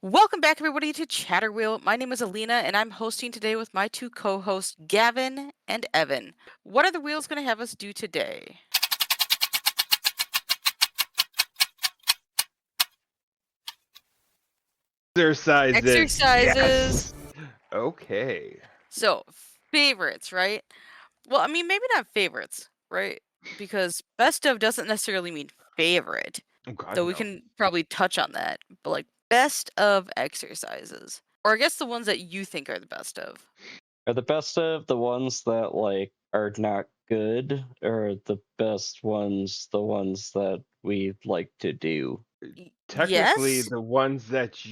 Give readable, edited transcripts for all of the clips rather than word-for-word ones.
Welcome back, everybody, to Chatter Wheel. My name is Alina, and I'm hosting today with my two co hosts, Gavin and Evan. What are the wheels going to have us do today? Exercises. Exercises. Yes. Okay. So, favorites, right? Well, I mean, maybe not favorites, right? Because best of doesn't necessarily mean favorite, Oh God, though we no. can probably touch on that. But, like, best of exercises. Or I guess the ones that you think are the best of. Are the best of the ones that are not good, or the best ones the ones that we like to do? Technically, Yes? the ones that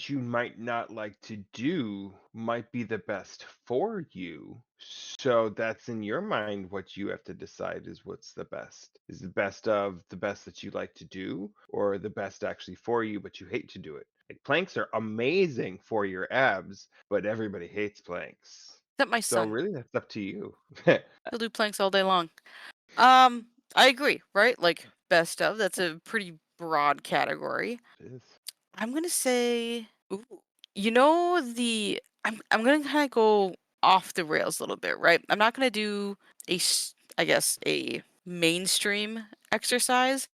you might not like to do might be the best for you. So that's in your mind what you have to decide is what's the best. Is the best of the best that you like to do, or the best actually for you, but you hate to do it. Like planks are amazing for your abs, but everybody hates planks. Except my So son. really, that's up to you. He'll do planks all day long. I agree, right? Like best of, that's a pretty broad category. It is. I'm gonna say, ooh, I'm gonna kind of go off the rails a little bit, right? I'm not gonna do I guess a mainstream exercise,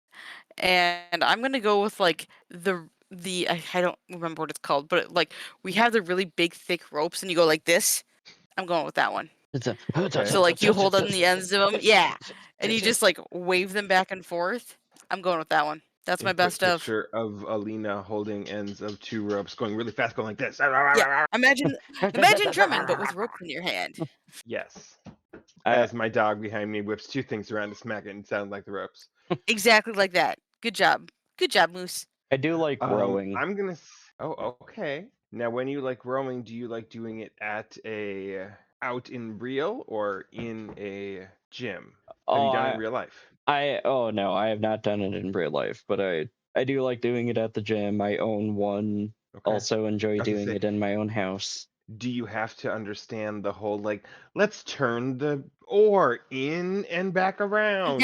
and I'm gonna go with like I don't remember what it's called, but like we have the really big thick ropes, and you go like this. I'm going with that one. Okay. So like you hold on the ends of them, yeah, and you just like wave them back and forth. I'm going with that one. That's A my quick best of. picture of Alina holding ends of two ropes, going really fast, going like this. Yeah, imagine drumming, but with ropes in your hand. Yes, I as my dog behind me whips two things around to smack it and sound like the ropes. Exactly like that. Good job, Moose. I do like rowing. Oh, okay. Now, when you like rowing, do you like doing it at a out in real or in a gym? Have you Oh, done it in real life? oh no, I have not done it in real life, but I do like doing it at the gym. I own one. Okay. Also enjoy I was gonna doing say, it in my own house. do you have to understand the whole like let's turn the oar in and back around,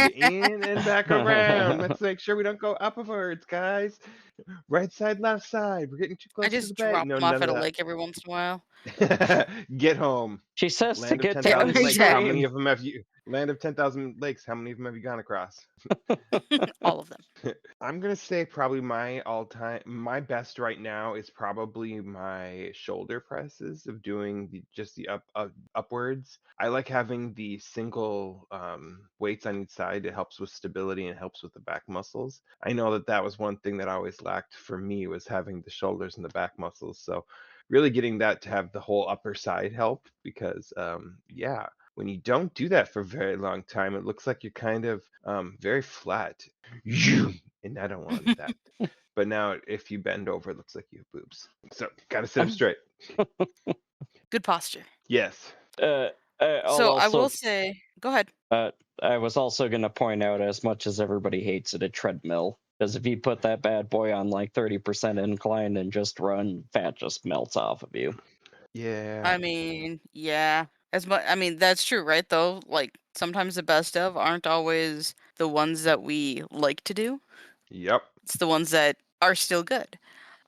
let's make sure we don't go upwards, guys, right side left side, we're getting too I close to the just bank. drop No, them off none at a of lake every once in a while. that. Get home. She says to Land of get Yeah, down 10,000 the lakes, how exactly. many stream. of them have you land of 10,000 lakes, how many of them have you gone across? All of them. I'm gonna say probably my best right now is probably my shoulder presses of doing just the upwards. I like having the single weights on each side. It helps with stability and helps with the back muscles. I know that that was one thing that always lacked for me was having the shoulders and the back muscles. So really getting that to have the whole upper side help because yeah, when you don't do that for a very long time, it looks like you're kind of very flat. And I don't want that. But now, if you bend over, it looks like you have boobs. So, gotta sit up straight. Good posture. Yes. uh, I'll So I will also say, go ahead. I was also going to point out, as much as everybody hates it, a treadmill. Because if you put that bad boy on like 30% incline and just run, fat just melts off of you. Yeah. I mean, yeah. I mean, that's true, right? Though, like sometimes the best of aren't always the ones that we like to do. Yep. It's the ones that are still good.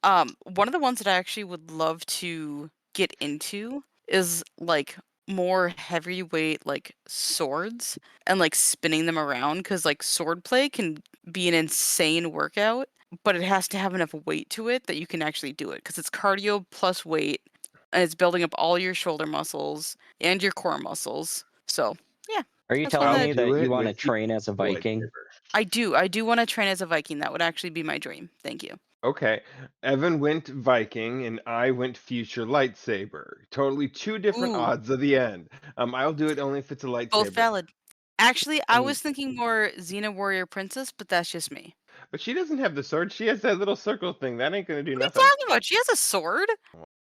One of the ones that I actually would love to get into is like more heavyweight like swords and like spinning them around because like sword play can be an insane workout, but it has to have enough weight to it that you can actually do it because it's cardio plus weight and it's building up all your shoulder muscles and your core muscles. So yeah, Are you that's one telling I'll me that do that you it want to with you. train as a Viking? Lightsaber. I do want to train as a Viking. That would actually be my dream. Thank you. Okay. Evan went Viking and I went future lightsaber. Totally two different Ooh, odds of the end. I'll do it only if it's a both lightsaber. valid. Actually, I And was thinking more Xena Warrior Princess, but that's just me. but she doesn't have the sword. She has that little circle thing. That ain't gonna do What are you nothing. talking about? She has a sword.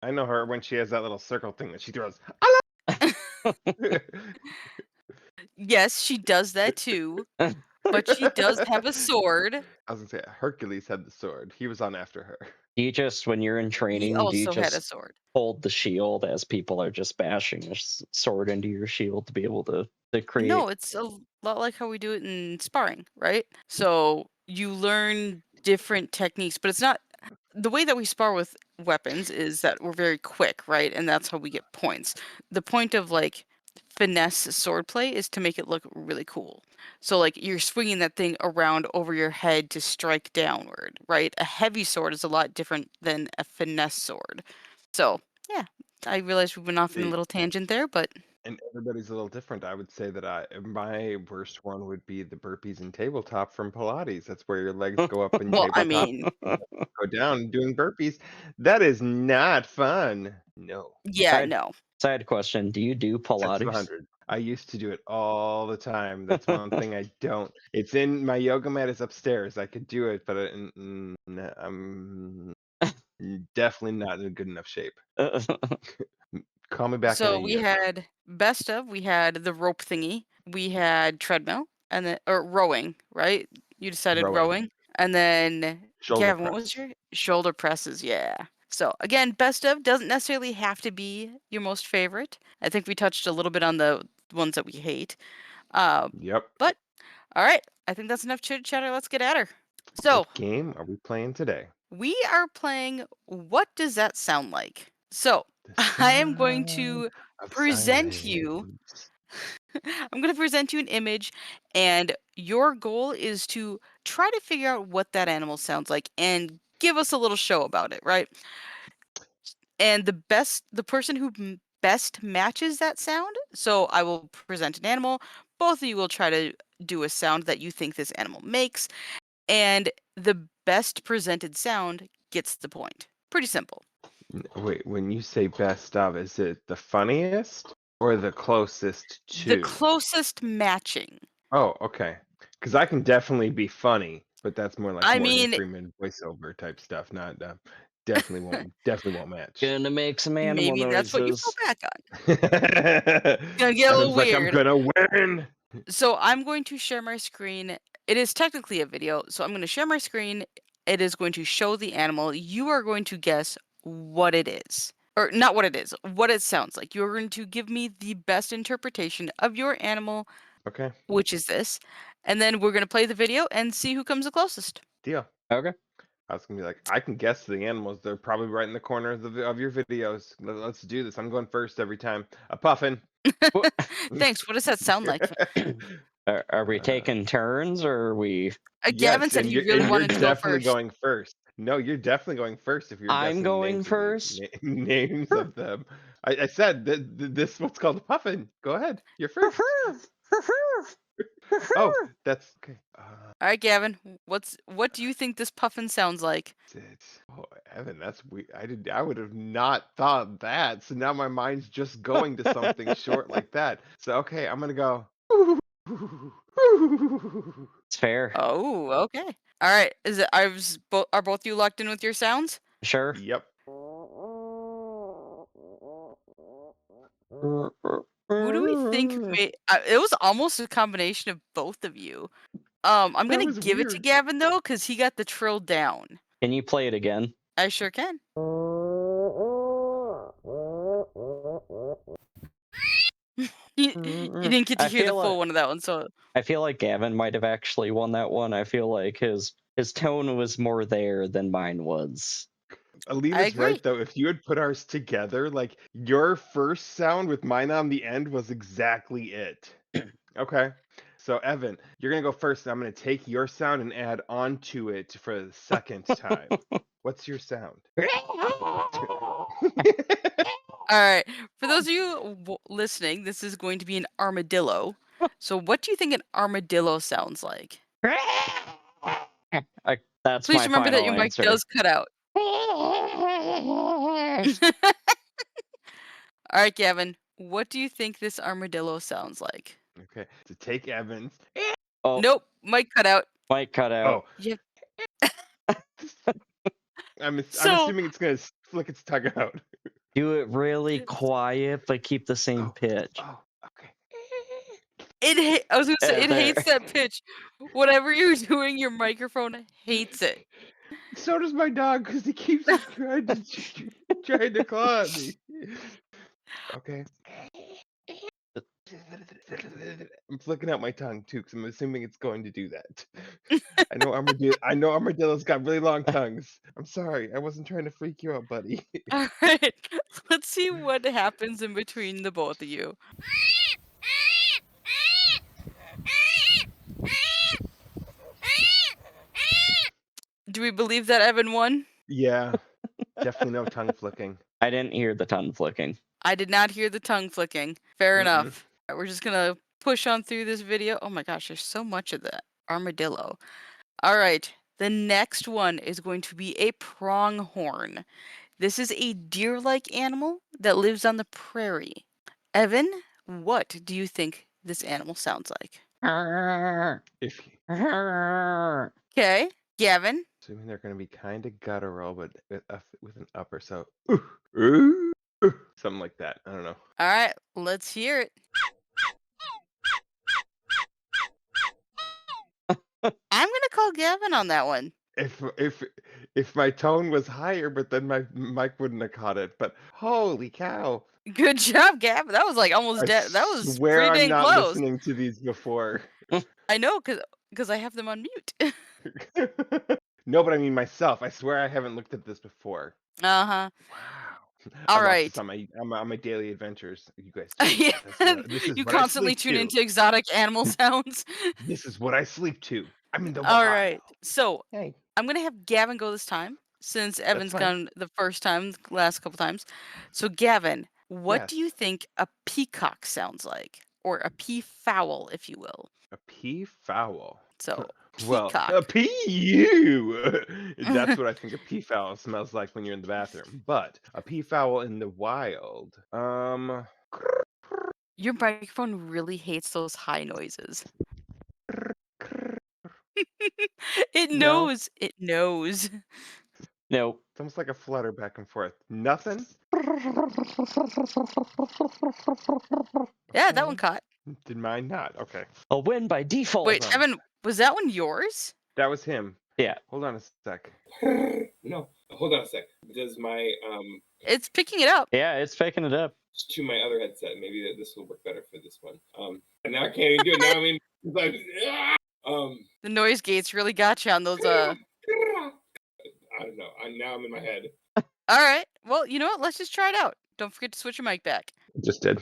I know her when she has that little circle thing that she throws. Yes, she does that too, but she does have a sword. I was gonna say Hercules had the sword. He was on after her. Do you just, when you're in He training, do you also had a just sword. hold the shield as people are just bashing a sword into your shield to be able to No, create? it's a lot like how we do it in sparring, right? So you learn different techniques, but it's not. The way that we spar with weapons is that we're very quick, right? And that's how we get points. The point of like finesse swordplay is to make it look really cool. So like you're swinging that thing around over your head to strike downward, right? A heavy sword is a lot different than a finesse sword. So yeah, I realize we went off in a See, little tangent there, but and everybody's a little different. I would say that my worst one would be the burpees and tabletop from Pilates. That's where your legs go up in well, I tabletop, mean, go down doing burpees. That is not fun. No. yeah, Side no. side question: do you do Sets of Pilates? 100. I used to do it all the time. That's one thing I don't. It's in my yoga mat is upstairs. I could do it, but I'm definitely not in a good enough shape. Call me back in a So we year. had we had the rope thingy, we had treadmill, and then or rowing, right? You decided Rowing, rowing, and then shoulder Gavin, what was press. your shoulder presses? Yeah. So again, best of doesn't necessarily have to be your most favorite. I think we touched a little bit on the ones that we hate. Uh, Yep. but all right, I think that's enough chit chatter. Let's get at her. So What game are we playing today? we are playing What Does That Sound Like? So The I am going sound to of present you silence. I'm going to present you an image, and your goal is to try to figure out what that animal sounds like and give us a little show about it, right? And the person who best matches that sound. So I will present an animal. Both of you will try to do a sound that you think this animal makes, and the best presented sound gets the point. Pretty simple. Wait, when you say best of, is it the funniest or the closest The to? closest matching. Oh, okay. Because I can definitely be funny, but that's more like I Morgan mean, Freeman voiceover type stuff. Not definitely won't match. Gonna make some animal maybe that's what you fall noises. back on. Gonna get a little Evan's like, I'm weird. gonna win. So I'm going to share my screen. It is technically a video, so I'm going to share my screen. It is going to show the animal. You are going to guess what it is. Or not what it is, what it sounds like. You're going to give me the best interpretation of your animal, Okay, which is this. And then we're going to play the video and see who comes the closest. deal. Okay. I was gonna be like, I can guess the animals. They're probably right in the corner of of your videos. Let's do this. I'm going first every time. A puffin. What? Thanks. What does that sound like? Are we uh, taking turns, or are we? Gavin yes, said and he really you're wanted to go definitely first. going first. No, you're definitely going first if you're I'm guessing going names of the first. names of them. I said that this what's called a puffin. Go ahead. You're first. Oh, that's okay. All right, Gavin. What do you think this puffin sounds like? It. Oh, Evan, that's weird. I would have not thought that. So now my mind's just going to something short like that. So okay, I'm gonna go. It's fair. Oh, okay. All right. Is it? Are both you locked in with your sounds? Sure. Yep. Who do we think made? It was almost a combination of both of you. I'm That gonna was give it to weird. Gavin though, because he got the trill down. Can you play it again? I sure can. You didn't get to I hear the feel full like one of that one, so Gavin might have actually won that one. I feel like his tone was more there than mine was. I Alina's right agree. though. If you had put ours together, like your first sound with mine on the end was exactly it. Okay. So Evan, you're gonna go first, and I'm gonna take your sound and add on to it for the second time. What's your sound? All right. For those of you listening, this is going to be an armadillo. So, what do you think an armadillo sounds like? That's Please my remember that final your mic answer. does cut out. All right, Gavin. What do you think this armadillo sounds like? Okay. To take Evans. Oh, Nope, mic cut out. might cut out. Oh, Yep. I'm So assuming it's gonna flick its tongue out. Do it really quiet, but keep the same Oh, pitch. oh, okay. I was gonna say it There. hates that pitch. Whatever you're doing, your microphone hates it. So does my dog because he keeps trying to claw at me. Okay. I'm flicking out my tongue too, because I'm assuming it's going to do that. I know armadillos got really long tongues. I'm sorry, I wasn't trying to freak you out, buddy. All right. Let's see what happens in between the both of you. Do we believe that Evan won? Yeah, definitely no tongue flicking. I didn't hear the tongue flicking. I did not hear the tongue flicking. Fair Mm-mm. enough. We're just gonna push on through this video. Oh my gosh, there's so much of that armadillo. All right. The next one is going to be a pronghorn. This is a deer-like animal that lives on the prairie. Evan, what do you think this animal sounds like? If Okay. Gavin? assuming they're gonna be kind of guttural, but with an upper, so ooh, something like that. I don't know. All right, let's hear it. I'm gonna call Gavin on that one. If my tone was higher, but then my mic wouldn't have caught it. But holy cow! Good job, Gavin. That was like almost I dead. That was swear pretty I'm dang not close. listening to these before. I know, cause I have them on mute. No, but I mean myself. I swear I haven't looked at this before. Uh-huh. Wow. I All watch this right. on my daily adventures. You guys too. Yeah, This is you what I constantly sleep tune to. into exotic animal sounds. This is what I sleep to. I'm in the All wild. right. So Hey, I'm gonna have Gavin go this time since that's Evan's fine. gone the first time, the last couple times. So Gavin, what do you Yes. think a peacock sounds like? Or a peafowl, if you will. A peafowl. So Well, a peacock. pee. That's what I think a peafowl smells like when you're in the bathroom. But a peafowl in the wild. Your microphone really hates those high noises. It No, knows. It knows. Nope. it's almost like a flutter back and forth. Nothing. Yeah, that one Okay. caught. Did mine not? Okay. A win by default. Wait, Hold on. Evan, was that one yours? That was him. Yeah. Hold on a sec. No, hold on a sec. Does my It's picking it up. Yeah, it's picking it up. to my other headset? Maybe this will work better for this one. And now I can't even do it. Now I mean, The noise gates really got you on those. I don't know. Now I'm in my head. All right. Well, you know what? Let's just try it out. Don't forget to switch your mic back. Just did.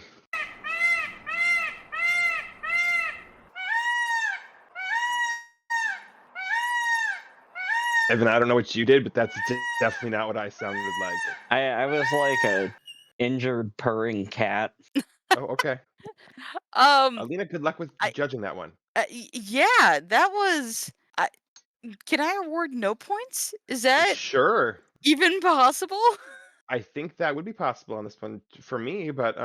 Evan, I don't know what you did, but that's definitely not what I sounded like. I was like a injured purring cat. Oh, okay. Um, Alina, good luck with I- judging that one. yeah, that was. Can I award no points? Is that Sure. even possible? I think that would be possible on this one for me, but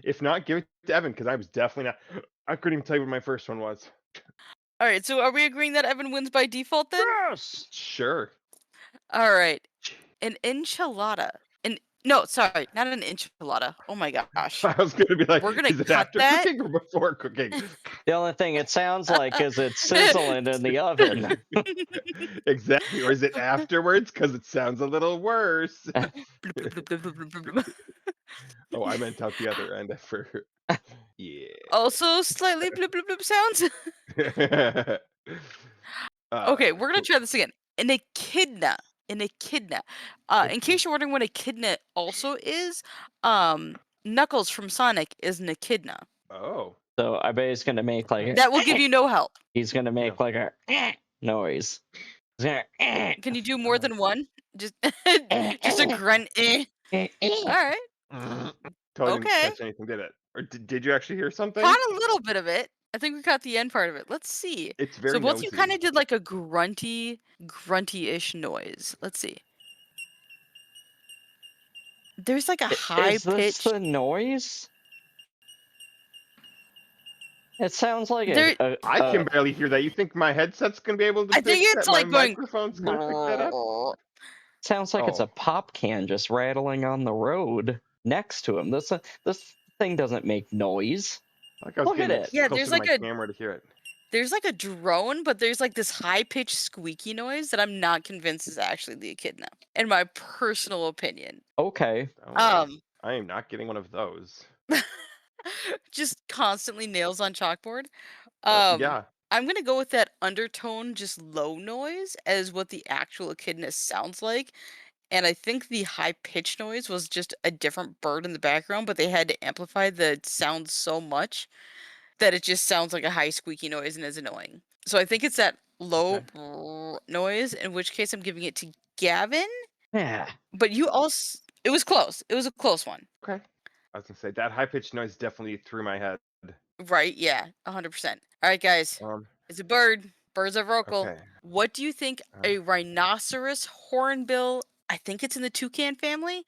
if not, give it to Evan because I was definitely not. I couldn't even tell you what my first one was. All right. So are we agreeing that Evan wins by default then? Yes. Sure. All right. An enchilada. No, sorry, not an enchilada. Oh my gosh. I was gonna be like, We're gonna is it cut after that? cooking or before cooking? The only thing it sounds like is it's sizzling in the oven. Exactly. Or is it afterwards? Because it sounds a little worse. Oh, I meant out the other end. Yeah. Also, slightly bloop bloop bloop sounds. Okay, we're gonna try this again. An echidna. An echidna. In case you're wondering what echidna also is, Knuckles from Sonic is an echidna. Oh. So I bet he's gonna make like That will give you no help. he's gonna make No. like a noise. He's gonna Can you do more than one? Just just a grunt. All right. Totally didn't Okay. catch anything, did it? Or did you actually hear something? Caught a little bit of it. I think we caught the end part of it. Let's see. It's So very both of you nosy. kind of did like a grunty-ish noise. Let's see. There's like a high Is this pitch. the noise? It sounds like There- I can barely hear that. You think my headset's gonna be able to I think fix it's that? like My going. microphone's gonna pick that up? sounds like it's Oh. a pop can just rattling on the road next to him. This thing doesn't make noise. Like I was Look at getting it. Yeah, closer there's to like my a- camera to hear it. There's like a drone, but there's like this high pitched squeaky noise that I'm not convinced is actually the echidna, in my personal opinion. Okay. Oh, Um, I am not getting one of those. Just constantly nails on chalkboard. Um, Yeah. I'm gonna go with that undertone, just low noise, as what the actual echidna sounds like. And I think the high pitch noise was just a different bird in the background, but they had to amplify the sound so much that it just sounds like a high squeaky noise and is annoying. So I think it's that low Okay. noise, in which case I'm giving it to Gavin. Yeah. But you also, it was close. It was a close one. Okay. I was gonna say that high pitched noise definitely threw my head. Right? Yeah, 100%. All right, guys. Um. It's a bird. Birds are vocal. Okay. What do you think Um. a rhinoceros hornbill, I think it's in the toucan family?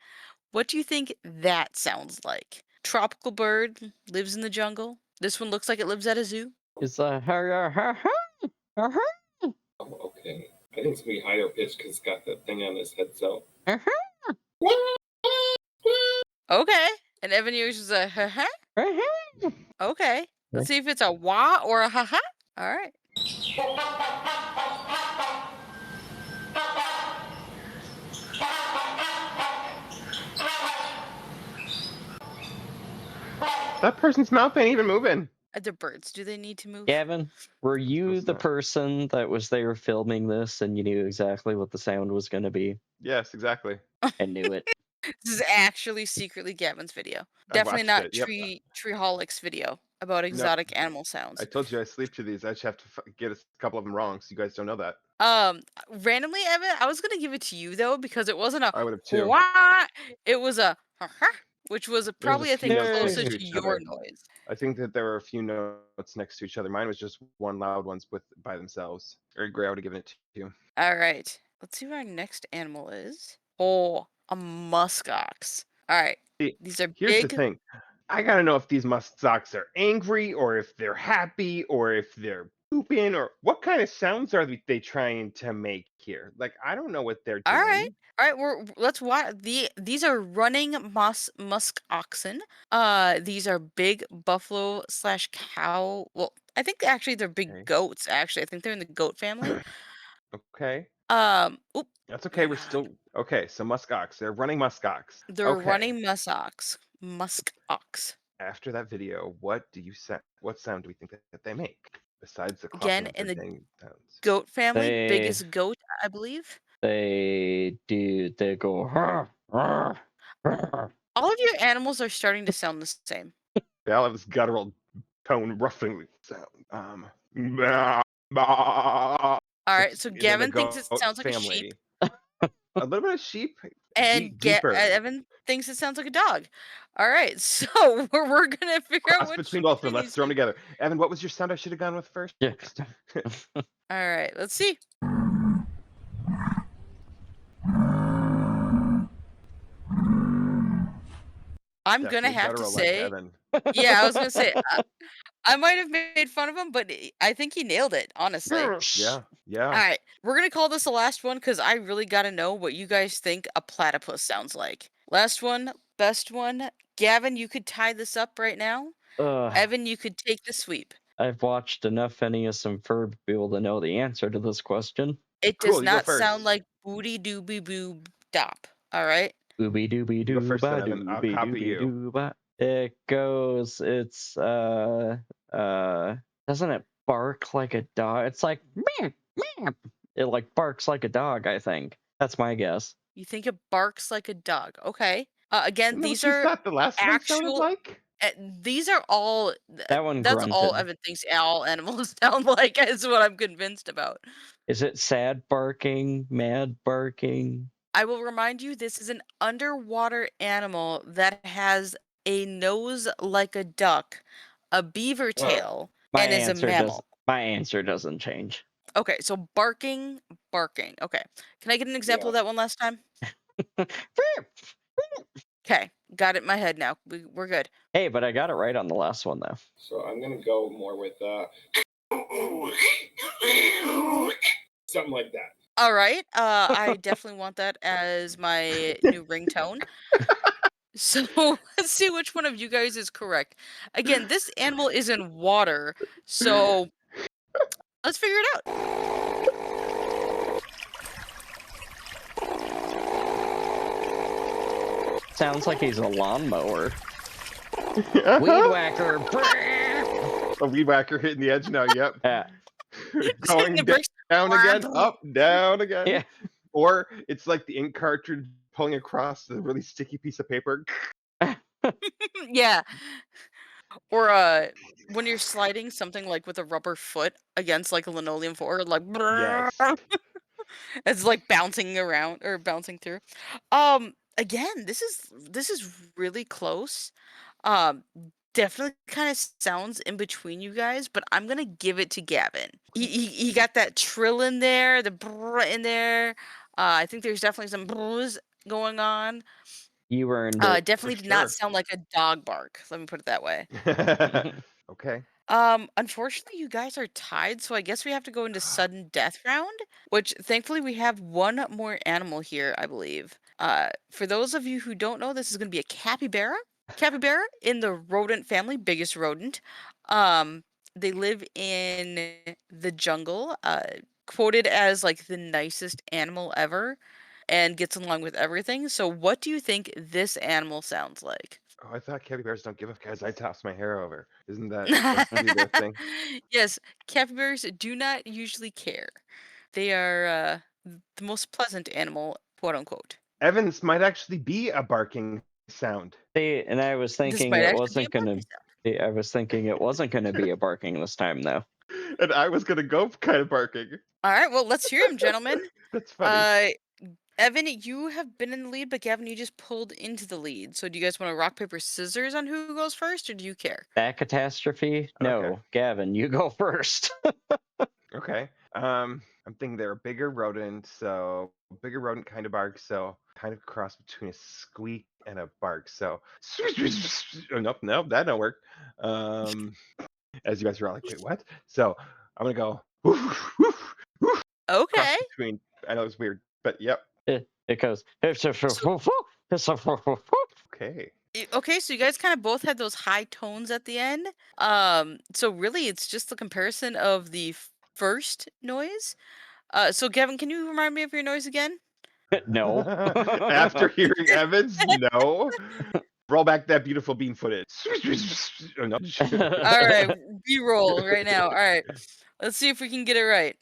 What do you think that sounds like? Tropical bird, lives in the jungle. This one looks like it lives at a zoo. It's a Oh, okay. I think it's gonna be higher pitched because it's got that thing on his head. So Okay. And Evan uses a ha ha. Okay. Let's see if it's a wah or a ha ha. All right. That person's mouth ain't even moving. The birds, do they need to move? Gavin, were you Supposed the not. person that was there filming this and you knew exactly what the sound was going to be? Yes, exactly. I knew it. This is actually secretly Gavin's video. I Definitely watched not it. Yep. Treeholic's video about Nope. exotic animal I sounds. told you I sleep to these. I just have to get a couple of them wrong, so you guys don't know that. Randomly, Evan, I was gonna give it to you though because it wasn't a I would have too. wah, it was a ha ha, which was There's probably a I few think notes next closer to to each your other. noise. I think that there were a few notes next to each other. Mine was just one loud ones by themselves. Or Gray, I would have given it to you. All right, let's see what our next animal is. Oh, a muskox. All right, See, these are here's the big. thing. I gotta know if these muskox are angry, or if they're happy, or if they're pooping, or what kind of sounds are they trying to make here? Like, I don't know what they're All right, doing. all right. Let's watch these are running musk oxen. These are big buffalo slash cow. Well, I think actually they're big Okay. goats. Actually, I think they're in the goat family. Okay. Oop, That's okay. We're still okay. So muskox. They're running muskox. they're Okay. running musk ox. After that video, what do you what sound do we think that they make besides the Again clucking of in their the dang sounds? goat family, They biggest goat, I believe. they go All of your animals are starting to sound the same. They all have this guttural tone, ruffling sound. Bah, bah. All right, Since so is in the Gavin thinks it goat sounds like a sheep, family. A little bit of sheep, and deeper. Evan thinks it sounds like a dog. All right, so we're gonna figure out Cross which between both of them. between Let's these throw them two. together. Evan, what was your sound I should have gone with first? Yeah. All right, let's see. I'm gonna Definitely have to guttural like say, Evan. yeah, I was gonna say, I might have made fun of him, but I think he nailed it, honestly. Yeah, yeah. All right, we're gonna call this the last one because I really gotta know what you guys think a platypus sounds like. Last one, best one. Gavin, you could tie this up right now. Evan, you could take the sweep. I've watched enough Phineas and Ferb to be able to know the answer to this question. It does Cool, you go not sound first. like booty dooby boob dop. All right. Booby dooby You go doo first then, ba Evan. I'll dooby copy dooby you. doo ba. It goes. It's doesn't it bark like a dog? It's like meow, meow. It like barks like a dog. I think that's my guess. You think it barks like a dog. Okay. Again, Isn't that these what you are thought the last one sounded actual. like? These are all. That one That's all grunted. Evan thinks all animals sound like. Is what I'm convinced about. Is it sad barking, mad barking? I will remind you, this is an underwater animal that has a nose like a duck, a beaver tail, My and is a answer mammal. doesn't change. Okay, so barking. Okay. Can I get an example of that one last time? Okay, got it in my head now. We're good. Hey, but I got it right on the last one though. So I'm gonna go more with something like that. All right. I definitely want that as my new ringtone. So let's see which one of you guys is correct. Again, this animal is in water, so let's figure it out. Sounds like he's a lawnmower. Weed whacker. A weed whacker hitting the edge now. Yep. Yeah. Just hitting the Going bricks. down again, up, down again. Yeah. Or it's like the ink cartridge pulling across the really sticky piece of paper. Yeah. Or when you're sliding something like with a rubber foot against like a linoleum floor, like Yes. it's like bouncing around or bouncing through. Again, this is really close. Um, definitely kind of sounds in between you guys, but I'm gonna give it to Gavin. He got that trill in there, the brr in there. I think there's definitely some brrs going on. You earned it. Definitely did not sure. sound like a dog bark. Let me put it that way. Okay. Unfortunately, you guys are tied, so I guess we have to go into sudden death round, which thankfully we have one more animal here, I believe. For those of you who don't know, this is going to be a capybara. Capybara in the rodent family, biggest rodent. They live in the jungle, quoted as like the nicest animal ever and gets along with everything. So what do you think this animal sounds like? Oh, I thought capybaras don't give up because I toss my hair over. Isn't that supposed to be their thing? Yes, capybaras do not usually care. They are the most pleasant animal, quote unquote. Evans might actually be a barking sound. See, and I was This thinking might it actually be a wasn't gonna. barking sound. I was thinking it wasn't gonna be a barking this time, though. And I was gonna go kind of barking. All right, well, let's hear him, gentlemen. That's funny. Evan, you have been in the lead, but Gavin, you just pulled into the lead. So do you guys want to rock, paper, scissors on who goes first, or do you care? That catastrophe? No, Okay. Gavin, you go first. Okay. I'm thinking they're a bigger rodent, so bigger rodent kind of bark, so kind of a cross between a squeak and a bark. So oh, nope, that don't work. As you guys are all like, wait, what? So I'm gonna go woof, woof, woof, cross Okay. between. I know it's weird, but yep. It goes. Okay. Okay, so you guys kind of both had those high tones at the end. So really, it's just the comparison of the first noise. So Gavin, can you remind me of your noise again? No. After hearing Evans, no. Roll back that beautiful bean footage. Oh, no. All right, B-roll right now. All right, let's see if we can get it right.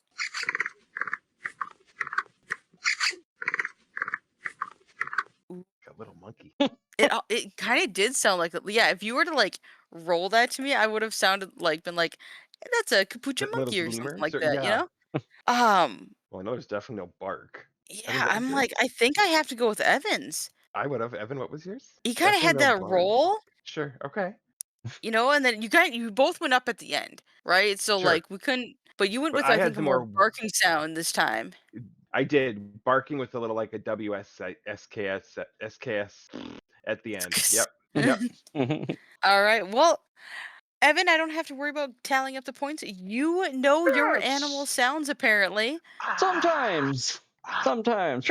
A little monkey. It kind of did sound like yeah. If you were to like roll that to me, I would have sounded like been like that's a capuchin Little monkey or something lemurs, like or that. You yeah. know? Um. Well, I know there's definitely no bark. Evan, Yeah, what was I'm yours? like I think I have to go with Evans. I would have. Evan, what was yours? He kind of had Definitely no that bark. roll. Sure. Okay. And then you both went up at the end, right? So Sure. like we couldn't, but you went But with I I had think a the more more. barking sound this time. I did barking with a little like a SKS at the end. Yep. Yep. All right. Well, Evan, I don't have to worry about tallying up the points. You know your animal Yes. sounds apparently, Sometimes. Sometimes.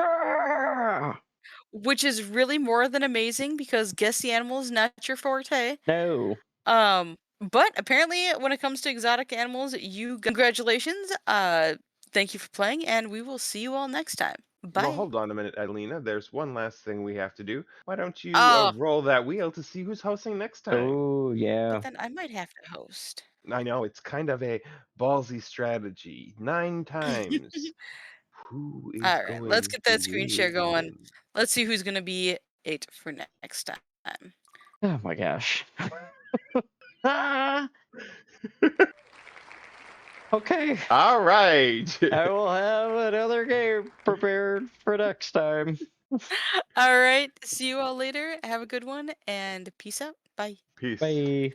which is really more than amazing because guess the animal is not your forte. No. But apparently when it comes to exotic animals, congratulations. Thank you for playing and we will see you all next time. Well, Bye. hold on a minute, Adelina. There's one last thing we have to do. Why don't you Oh, roll that wheel to see who's hosting next time? Oh, but yeah. then I might have to host. I know it's kind of a ballsy strategy. 9 times. Who is All right, let's going get to that screen share going. win? Let's see who's gonna be it for next time. Oh, my gosh. Ah, okay. All right. I will have another game prepared for next time. All right, see you all later. Have a good one and peace out. Bye. Peace. Bye.